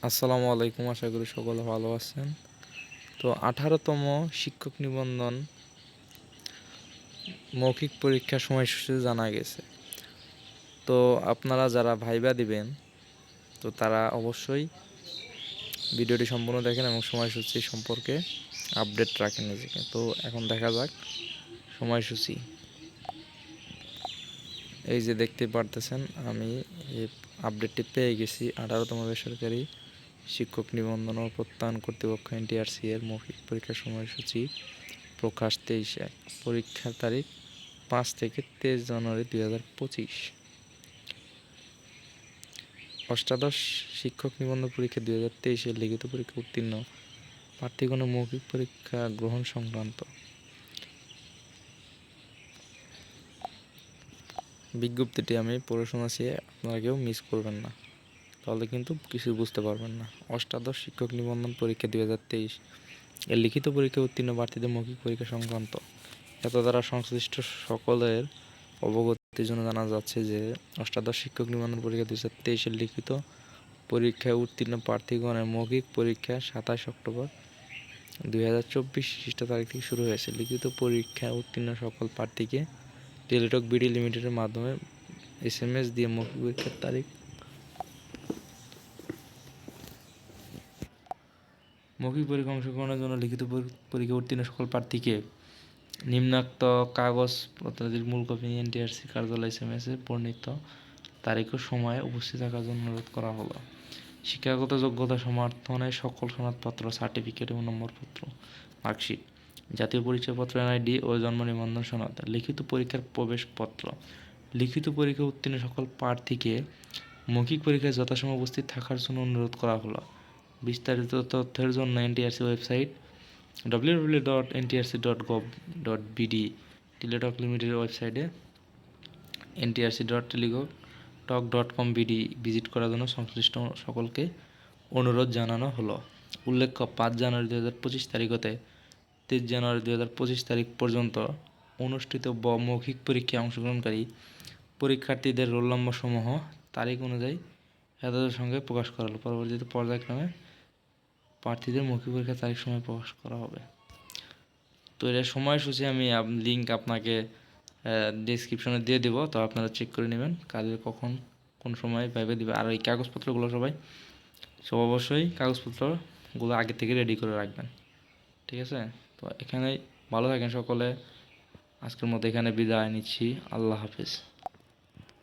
আসসালামু আলাইকুম, আশা করি সকলে ভালো আছেন। তো 18তম শিক্ষক নিবন্ধন মৌখিক পরীক্ষার সময়সূচি জানা গেছে। তো আপনারা যারা ভাইবা দিবেন তো তারা অবশ্যই ভিডিওটি সম্পূর্ণ দেখেন এবং সময়সূচি সম্পর্কে আপডেট রাখেন নিজেকে। তো এখন দেখা যাক সময়সূচি। এই যে দেখতে পারতেছেন আমি এই আপডেটটি পেয়ে গেছি। 18তম বেসরকারি শিক্ষক নিবন্ধন ও প্রত্যয়ন কর্তৃপক্ষ এনটিআরসি এর মৌখিক পরীক্ষার সময়সূচি প্রকাশ 23/1। পরীক্ষার তারিখ 5 থেকে 23 জানুয়ারি 2025। অষ্টাদশ শিক্ষক নিবন্ধন পরীক্ষা 2023-এর লিখিত পরীক্ষা উত্তীর্ণ প্রার্থীগণের মৌখিক পরীক্ষা গ্রহণ সংক্রান্ত বিজ্ঞপ্তিটি আমি পড়ে শোনাচ্ছি, আপনারা কেউ মিস করবেন না, তাহলে কিন্তু কিছু বুঝতে পারবেন না। অষ্টাদশ শিক্ষক নিবন্ধন পরীক্ষা 2023 এর লিখিত পরীক্ষা উত্তীর্ণ প্রার্থীদের মৌখিক পরীক্ষা সংক্রান্ত এত দ্বারা সংশ্লিষ্ট সকলের অবগতির জন্য জানা যাচ্ছে যে অষ্টাদশ শিক্ষক নিবন্ধন পরীক্ষা 2023-এর লিখিত পরীক্ষায় উত্তীর্ণ প্রার্থীগণের মৌখিক পরীক্ষা 27 অক্টোবর 2024 খ্রিস্ট তারিখ থেকে শুরু হয়েছে। লিখিত পরীক্ষায় উত্তীর্ণ সকল প্রার্থীকে টেলিটক বিডি লিমিটেডের মাধ্যমে SMS দিয়ে মৌখিক পরীক্ষার তারিখ মৌখিক পরীক্ষা অংশগ্রহণের জন্য লিখিত পরীক্ষা উত্তীর্ণ সকল প্রার্থীকে নিম্নোক্ত কাগজপত্রাদির মূল কপি এনটিআরসি কার্যালয় SMS-এ বর্ণিত তারিখ ও সময়ে উপস্থিত থাকার জন্য অনুরোধ করা হলো। শিক্ষাগত যোগ্যতা সমর্থনে সকল সনদপত্র, সার্টিফিকেট এবং নম্বরপত্র, মার্কশিট, জাতীয় পরিচয়পত্র, NID ও জন্ম নিবন্ধন সনদ, লিখিত পরীক্ষার প্রবেশপত্র। লিখিত পরীক্ষা উত্তীর্ণ সকল প্রার্থীকে মৌখিক পরীক্ষায় যথাসময়ে উপস্থিত থাকার জন্য অনুরোধ করা হলো। বিস্তারিত তথ্যের জন্য এনটিআরসি ওয়েবসাইট www.ntrc.gov.bd, টেলিটক লিমিটেডের ওয়েবসাইটে ntrc.teletalk.com.bd ভিজিট করার জন্য সংশ্লিষ্ট সকলকে অনুরোধ জানানো হলো। উল্লেখ্য 5 জানুয়ারি 2025 তারিখ হতে 23 জানুয়ারি 2025 তারিখ পর্যন্ত অনুষ্ঠিত মৌখিক পরীক্ষায় অংশগ্রহণকারী পরীক্ষার্থীদের রোল নম্বর সমূহ তারিখ অনুযায়ী এদের সঙ্গে প্রকাশ করা হলো। পরবর্তীতে পর্যায়ক্রমে প্রার্থীদের মৌখিক পরীক্ষার তারিখ সময় প্রকাশ করা হবে। তো এর সময়সূচি আমি লিঙ্ক আপনাকে ডেসক্রিপশনে দিয়ে দেব, তো আপনারা চেক করে নেবেন কাজে কখন কোন সময় পাইবে দিবে। আর এই কাগজপত্রগুলো সব অবশ্যই কাগজপত্রগুলো আগে থেকে রেডি করে রাখবেন, ঠিক আছে? তো এখানেই ভালো থাকেন সকলে। আজকের মতো এখানে বিদায় নিচ্ছি। আল্লাহ হাফেজ।